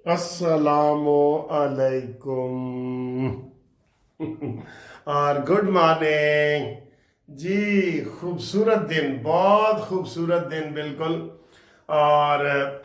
अस्सलामु अलैकुम और गुड मॉर्निंग जी। खूबसूरत दिन, बहुत खूबसूरत दिन बिल्कुल। और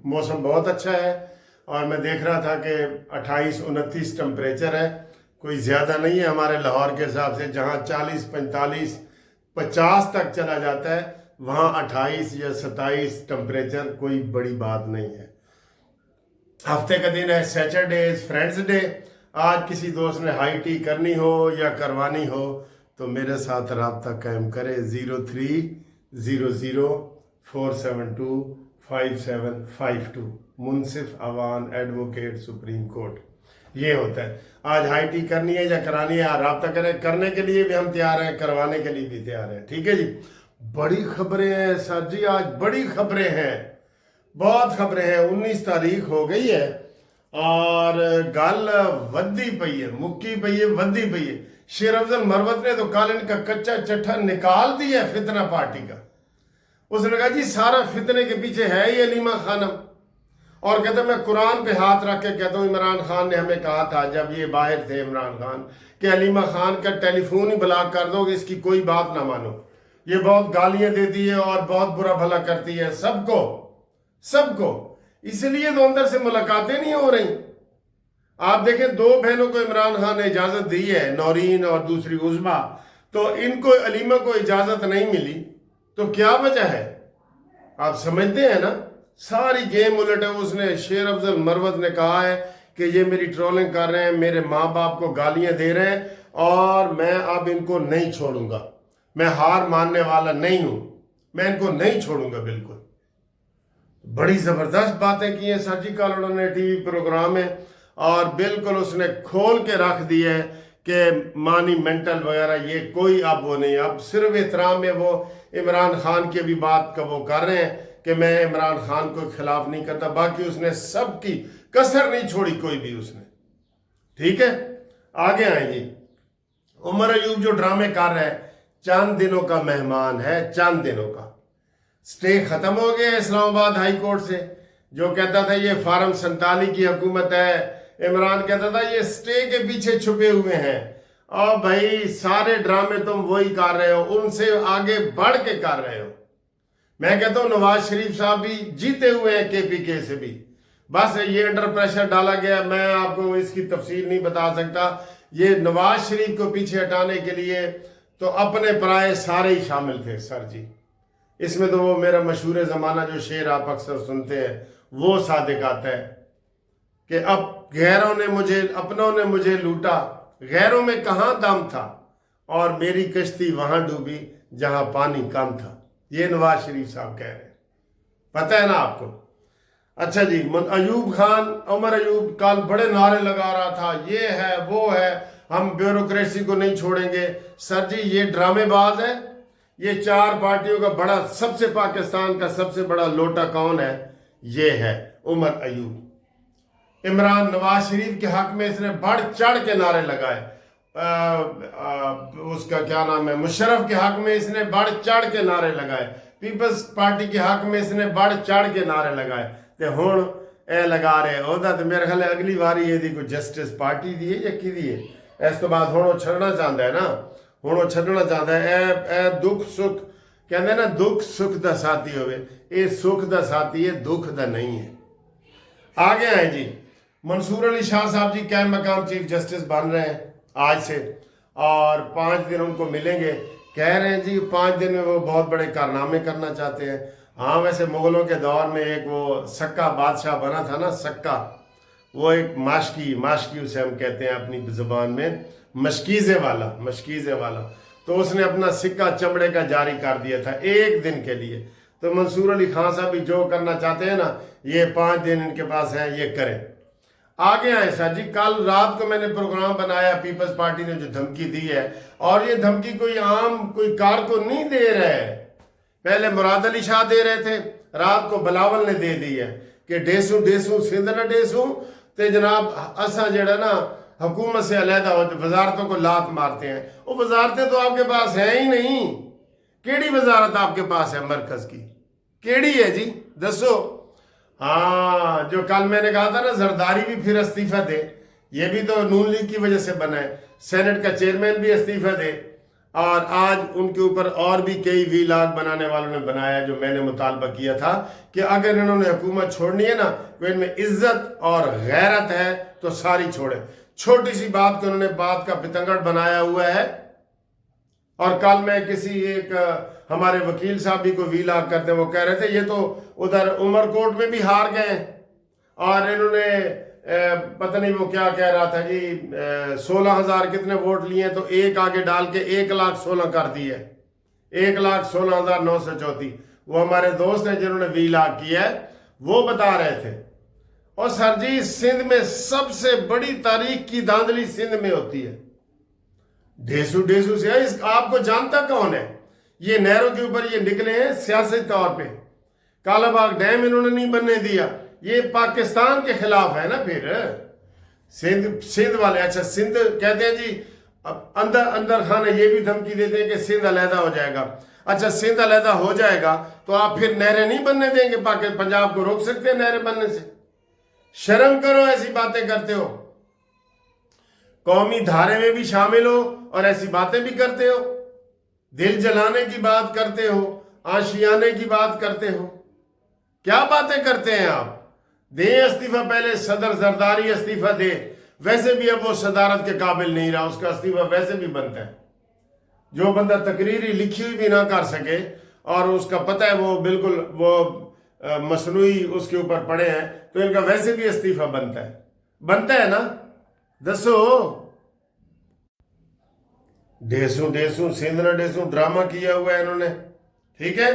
मौसम बहुत अच्छा है और मैं देख रहा था कि 28-29 टेम्परेचर है, कोई ज़्यादा नहीं है हमारे लाहौर के हिसाब से। जहाँ 40, 45, 50 तक चला जाता है, वहाँ 28 या 27 टेम्परेचर कोई बड़ी बात नहीं है। हफ्ते का दिन है, सैटरडे, फ्रेंड्स डे। आज किसी दोस्त ने हाई टी करनी हो या करवानी हो तो मेरे साथ रब्ता कायम करे। 030004725752 मुनसिफ अवान एडवोकेट सुप्रीम कोर्ट। ये होता है। आज हाई टी करनी है या करानी है, रब्ता करें। करने के लिए भी हम तैयार हैं, करवाने के लिए भी तैयार हैं। ठीक है जी। बड़ी खबरें हैं सर जी, आज बड़ी खबरें हैं, बहुत खबरें हैं। 19 तारीख हो गई है और गल वधी पई है, मुक्की पई है, वधी पई है। शेर अफजल मरवत ने तो कल इनका कच्चा चट्टा निकाल दिया है फितना पार्टी का। उसने कहा जी सारा फितने के पीछे है ही अलीमा खानम। और कहते मैं कुरान पे हाथ रख के कहता हूँ, इमरान खान ने हमें कहा था जब ये बाहर थे इमरान खान कि अलीमा खान का टेलीफोन ही ब्लॉक कर दो, इसकी कोई बात ना मानो। ये बहुत गालियां देती है और बहुत बुरा भला करती है सबको। इसलिए तो अंदर से मुलाकातें नहीं हो रही। आप देखें, दो बहनों को इमरान खान ने इजाजत दी है, नौरीन और दूसरी उज़मा, तो इनको अलीमा को इजाजत नहीं मिली। तो क्या वजह है आप समझते हैं ना। सारी गेम उलट है। उसने, शेर अफजल मरवत ने कहा है कि ये मेरी ट्रोलिंग कर रहे हैं, मेरे माँ बाप को गालियां दे रहे हैं और मैं अब इनको नहीं छोड़ूंगा। मैं हार मानने वाला नहीं हूं, मैं इनको नहीं छोड़ूंगा बिल्कुल। बड़ी जबरदस्त बातें की हैं सर जी कल उन्होंने टीवी प्रोग्राम में, और बिल्कुल उसने खोल के रख दी है कि मानी मेंटल वगैरह ये कोई अब वो नहीं। अब सिर्फ एहतराम में वो इमरान खान की भी बात का वो कर रहे हैं कि मैं इमरान खान को खिलाफ नहीं करता। बाकी उसने सबकी कसर नहीं छोड़ी कोई भी उसने। ठीक है, आगे आए जी। उमर अयूब जो ड्रामे कर रहा है, चंद दिनों का मेहमान है, चंद दिनों का। स्टे खत्म हो गया इस्लामाबाद हाई कोर्ट से। जो कहता था ये फार्म 47 की हुकूमत है, इमरान कहता था ये स्टे के पीछे छुपे हुए हैं। और भाई सारे ड्रामे तुम वही कर रहे हो, उनसे आगे बढ़ के कर रहे हो। मैं कहता हूं नवाज शरीफ साहब भी जीते हुए हैं केपीके से भी। बस ये अंडर प्रेशर डाला गया, मैं आपको इसकी तफसील नहीं बता सकता। ये नवाज शरीफ को पीछे हटाने के लिए तो अपने पराए सारे ही शामिल थे सर जी। इसमें तो वो मेरा मशहूर ज़माना जो शेर आप अक्सर सुनते हैं वो सादिक आता है कि अब गैरों ने मुझे, अपनों ने मुझे लूटा, गैरों में कहाँ दम था और मेरी कश्ती वहां डूबी जहां पानी कम था। ये नवाज शरीफ साहब कह रहे हैं, पता है ना आपको। अच्छा जी, अयूब खान, उमर अयूब कल बड़े नारे लगा रहा था, ये है वो है, हम ब्यूरोक्रेसी को नहीं छोड़ेंगे। सर जी ये ड्रामेबाज है। ये चार पार्टियों का बड़ा, सबसे पाकिस्तान का सबसे बड़ा लोटा कौन है? ये है उमर अयूब। इमरान नवाज शरीफ के हक में इसने बढ़ चढ़ के नारे लगाए। उसका क्या नाम है, मुशर्रफ के हक में इसने बढ़ चढ़ के नारे लगाए। पीपल्स पार्टी के हक में इसने बढ़ चढ़ के नारे लगाए। तो हुण ए लगा रहे ओहदा तो मेरे ख्याल अगली बारी ये कोई जस्टिस पार्टी दी है या की दी है। इस तो बाद हुण वो छड़ना चाहता है ना, ਹੁਣ ਉਹ ਛੱਡਣਾ ਚਾਹੁੰਦਾ ਹੈ। ਇਹ ਦੁੱਖ ਸੁੱਖ ਕਹਿੰਦੇ ਨਾ, ਦੁੱਖ ਸੁੱਖ ਦਾ ਸਾਥੀ ਹੋਵੇ, ਇਹ ਸੁੱਖ ਦਾ ਸਾਥੀ है, दुख ਦਾ नहीं है। आगे आए जी, मंसूर अली शाह साहब जी कैम मकाम चीफ जस्टिस बन रहे हैं आज से और 5 दिन उनको मिलेंगे। कह रहे हैं जी 5 दिन में वो बहुत बड़े कारनामे करना चाहते हैं। हाँ वैसे मुगलों के दौर में एक वो सक्का बादशाह बना था ना, सक्का, वो एक माशकी उसे हम कहते हैं अपनी ज़ुबान में, मशकीज़े वाला। तो उसने अपना सिक्का चमड़े का जारी कर दिया था 1 दिन के लिए। तो मंसूर अली खान साहब भी जो करना चाहते हैं ना, ये 5 दिन इनके पास हैं, ये करें। आगे आए सर जी, कल रात को मैंने प्रोग्राम बनाया, पीपल्स पार्टी ने जो धमकी दी है, और ये धमकी कोई आम कोई कारकुन नहीं दे रहा है। पहले मुराद अली शाह दे रहे थे, रात को बिलावल ने दे दी है कि डेसू सिंध न डेसू, तो जनाब असा जड़ा ना हुकूमत से अलहदा हो, वजारतों को लात मारते हैं। वो वजारतें तो आपके पास हैं ही नहीं। केड़ी वजारत आपके पास है मरकज की, केड़ी है जी दसो। हाँ, जो कल मैंने कहा था ना जरदारी भी फिर इस्तीफा दे, ये भी तो नून लीग की वजह से बना है। सेनेट का चेयरमैन भी इस्तीफा दे, और आज उनके ऊपर और भी कई वीलाग बनाने वालों ने बनाया, जो मैंने मुतालबा किया था कि अगर इन्होंने हुकूमत छोड़नी है ना, तो इनमें इज्जत और गैरत है तो सारी छोड़े। छोटी सी बात को उन्होंने बात का पितंगड़ बनाया हुआ है। और कल मैं किसी एक हमारे वकील साहब भी को वीलाग करते, वो कह रहे थे ये तो उधर उमरकोट में भी हार गए, और इन्होंने पता नहीं वो क्या कह रहा था जी, 16,000 कितने वोट लिए, तो एक आगे डाल के 1,16,000 कर दिए, 1,16,934। वो हमारे दोस्त हैं जिन्होंने वीलाग किया है, वो बता रहे थे। और सर जी, सिंध में सबसे बड़ी तारीख की धांधली सिंध में होती है, ढेसू ढेसू से। आपको जानता कौन है? ये नहरों के ऊपर ये निकले हैं सियासी तौर पे। कालाबाग डैम इन्होंने नहीं बनने दिया, ये पाकिस्तान के खिलाफ है ना। फिर सिंध वाले, अच्छा सिंध कहते हैं जी, अब अंदर अंदर खाने ये भी धमकी देते हैं कि सिंध अलहदा हो जाएगा। अच्छा, सिंध अलहदा हो जाएगा तो आप फिर नहरें नहीं बनने देंगे? पंजाब को रोक सकते हैं नहरें बनने से? शर्म करो, ऐसी बातें करते हो। कौमी धारे में भी शामिल हो और ऐसी बातें भी करते हो, दिल जलाने की बात करते हो, आशियाने की बात करते हो। क्या बातें करते हैं आप? दे इस्तीफा पहले, सदर जरदारी इस्तीफा दे। वैसे भी अब वो सदारत के काबिल नहीं रहा, उसका इस्तीफा वैसे भी बनता है। जो बंदा तकरीरी लिखी हुई भी ना कर सके और उसका पता है वो बिल्कुल वो मसनूई उसके ऊपर पड़े हैं, तो इनका वैसे भी इस्तीफा बनता है ना। दसो, ढेसू ढेसू सिंध न ढेसू ड्रामा किया हुआ है इन्होंने। ठीक है,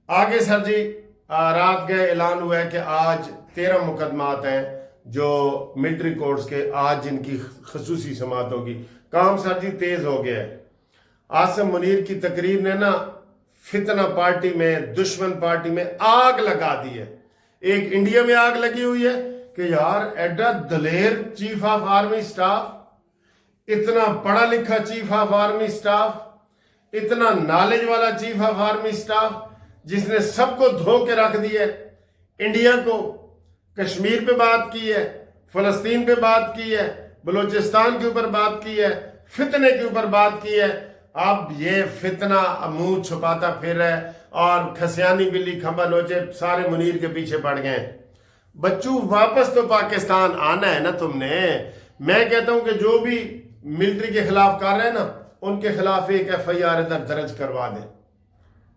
आगे सर जी, रात के ऐलान हुआ है कि आज 13 मुकदमात हैं जो मिलिट्री कोर्ट्स के, आज जिनकी खसूसी समात होगी। काम सर जी तेज हो गया है। आसिम मुनीर की तकरीर ने ना फितना पार्टी में, दुश्मन पार्टी में आग लगा दी है। एक इंडिया में आग लगी हुई है कि यार एडा दलेर चीफ ऑफ आर्मी स्टाफ, इतना पढ़ा लिखा चीफ ऑफ आर्मी स्टाफ, इतना नॉलेज वाला चीफ ऑफ आर्मी स्टाफ, जिसने सबको धो के रख दिया। इंडिया को कश्मीर पे बात की है, फलस्तीन पे बात की है, बलूचिस्तान के ऊपर बात की है, फितने के ऊपर बात की है। अब ये फितना मुंह छुपाता फिर है और खसियानी बिल्ली खंबा नोचे सारे मुनीर के पीछे पड़ गए। बच्चू, वापस तो पाकिस्तान आना है ना तुमने। मैं कहता हूं कि जो भी मिलिट्री के खिलाफ कर रहे हैं ना, उनके खिलाफ एक FIR इधर दर्ज करवा दे।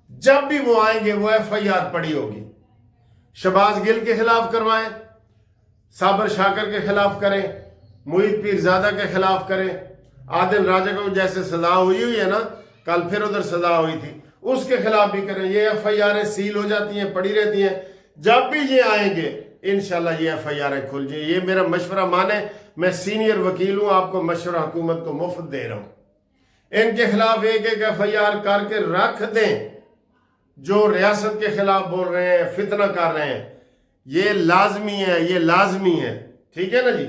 जब भी वो आएंगे वो FIR पड़ी होगी। शहबाज गिल के खिलाफ करवाएं, साबर शाकर के खिलाफ करें, मुईद पीरजादा के खिलाफ करें, आदिल राजा को जैसे सजा हुई है ना, कल फिर उधर सजा हुई थी, उसके खिलाफ भी करें। ये FIR सील हो जाती हैं, पड़ी रहती हैं। जब भी ये आएंगे इंशाल्लाह ये FIR खुल जाए। ये मेरा मशवरा माने, मैं सीनियर वकील हूं, आपको मशवरा हुकूमत को मुफ्त दे रहा हूं। इनके खिलाफ एक एक FIR करके रख दें। जो रियासत के खिलाफ बोल रहे हैं, फितना कर रहे हैं, ये लाजमी है, ये लाजमी है। ठीक है ना जी।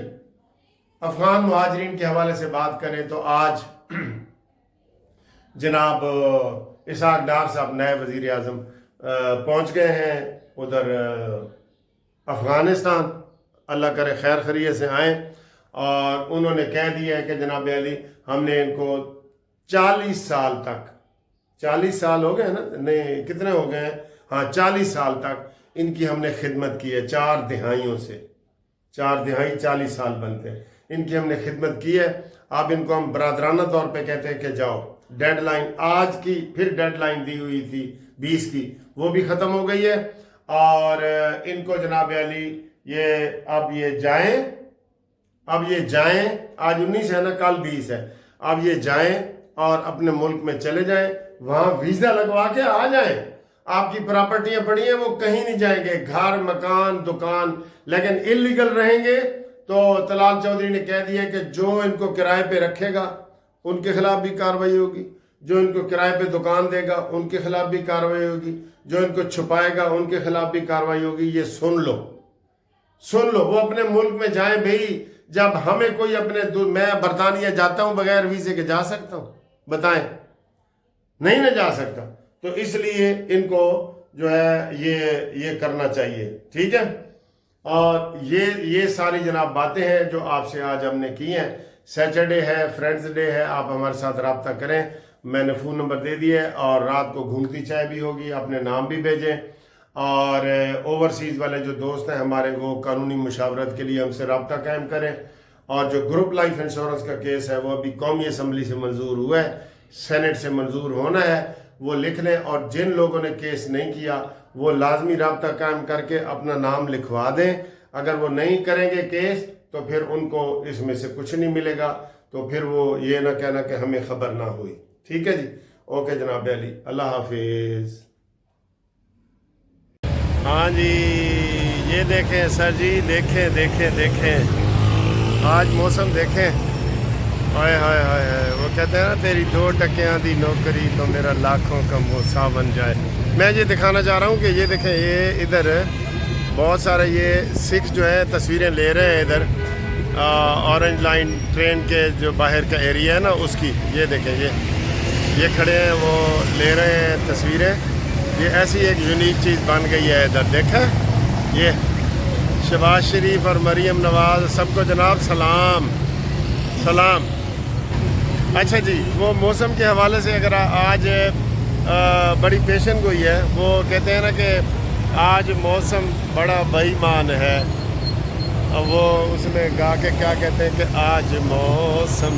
अफगान मुहाजिरीन के हवाले से बात करें तो आज जनाब इसहाक डार साहब नए वजीर आज़म पहुँच गए हैं उधर अफ़गानिस्तान। अल्लाह करे खैर खैरियत से आए। और उन्होंने कह दिया है कि जनाब अली, हमने इनको 40 साल तक, 40 साल हो गए ना, नहीं कितने हो गए हैं, हाँ 40 साल तक इनकी हमने खिदमत की है। 4 दिहाइयों से, 4 दिहाई 40 साल बनते हैं, इनकी हमने खिदमत की है। अब इनको हम बरादराना तौर पे कहते हैं कि जाओ। डेडलाइन आज की, फिर डेडलाइन दी हुई थी 20 की, वो भी ख़त्म हो गई है। और इनको जनाब अली अब ये जाएं, आज 19 है ना, कल 20 है। अब ये जाएं और अपने मुल्क में चले जाएं, वहाँ वीज़ा लगवा के आ जाएं। आपकी प्रॉपर्टियां पड़ी हैं, वो कहीं नहीं जाएंगे, घर मकान दुकान। लेकिन इलीगल रहेंगे तो तलाल चौधरी ने कह दिया कि जो इनको किराए पे रखेगा उनके खिलाफ भी कार्रवाई होगी, जो इनको किराए पे दुकान देगा उनके खिलाफ भी कार्रवाई होगी, जो इनको छुपाएगा उनके खिलाफ भी कार्रवाई होगी। ये सुन लो, वो अपने मुल्क में जाए भाई। जब हमें कोई मैं बरतानिया जाता हूं बगैर वीजे के, जा सकता हूं? बताएं, नहीं ना जा सकता। तो इसलिए इनको جو ہے یہ کرنا چاہیے، ٹھیک ہے۔ اور یہ ساری جناب باتیں ہیں جو آپ سے آج ہم نے کی ہیں۔ سیٹرڈے ہے، فرینڈز ڈے ہے، آپ ہمارے ساتھ رابطہ کریں، میں نے فون نمبر دے دیا ہے، اور رات کو گھومتی چائے بھی ہوگی، اپنے نام بھی بھیجیں، اور اوورسیز والے جو دوست ہیں ہمارے وہ قانونی مشاورت کے لیے ہم سے رابطہ قائم کریں۔ اور جو گروپ لائف انشورنس کا کیس ہے وہ ابھی قومی اسمبلی سے منظور ہوا ہے، سینٹ سے منظور ہونا ہے، وہ لکھ لیں، اور جن لوگوں نے کیس نہیں کیا وہ لازمی رابطہ قائم کر کے اپنا نام لکھوا دیں۔ اگر وہ نہیں کریں گے کیس تو پھر ان کو اس میں سے کچھ نہیں ملے گا، تو پھر وہ یہ نہ کہنا کہ ہمیں خبر نہ ہوئی، ٹھیک ہے جی۔ اوکے جناب علی، اللہ حافظ۔ ہاں جی، یہ دیکھیں سر جی، دیکھیں آج موسم دیکھیں، ہائے ہائے ہائے، وہ کہتے ہیں نا تیری 2 ٹکیاں دی نوکری تو میرا لاکھوں کا موسا بن جائے۔ میں یہ دکھانا چاہ رہا ہوں کہ یہ دیکھیں، یہ ادھر بہت سارے یہ سکھ جو ہے تصویریں لے رہے ہیں ادھر اورنج لائن ٹرین کے جو باہر کا ایریا ہے نا اس کی، یہ دیکھیں یہ کھڑے ہیں، وہ لے رہے ہیں تصویریں۔ یہ ایسی ایک یونیک چیز بن گئی ہے ادھر، دیکھیں یہ شہباز شریف اور مریم نواز، سب کو جناب سلام۔ اچھا جی، وہ موسم کے حوالے سے اگر آج بڑی پیشن گوئی ہے، وہ کہتے ہیں نا کہ آج موسم بڑا بے ایمان ہے، وہ اس میں گا کے کیا کہتے ہیں کہ آج موسم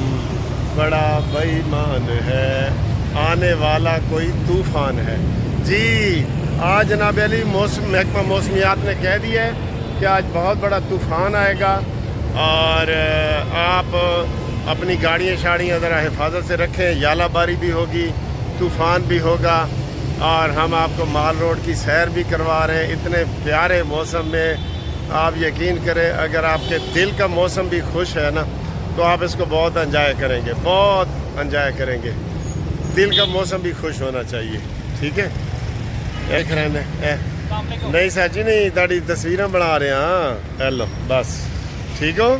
بڑا بے ایمان ہے، آنے والا کوئی طوفان ہے۔ جی آج جناب علی محکمہ موسمیات نے کہہ دیا ہے کہ آج بہت بڑا طوفان آئے گا، اور آپ اپنی گاڑیاں شاڑیاں ذرا حفاظت سے رکھیں، یالہ باری بھی ہوگی، طوفان بھی ہوگا، اور ہم آپ کو مال روڈ کی سیر بھی کروا رہے ہیں اتنے پیارے موسم میں۔ آپ یقین کریں، اگر آپ کے دل کا موسم بھی خوش ہے نا تو آپ اس کو بہت انجوائے کریں گے، بہت انجوائے کریں گے۔ دل کا موسم بھی خوش ہونا چاہیے، ٹھیک ہے۔ ایک رہنے نہیں سچی نہیں، تاری تصویریں بنا رہے ہاں، ہیلو بس ٹھیک ہو۔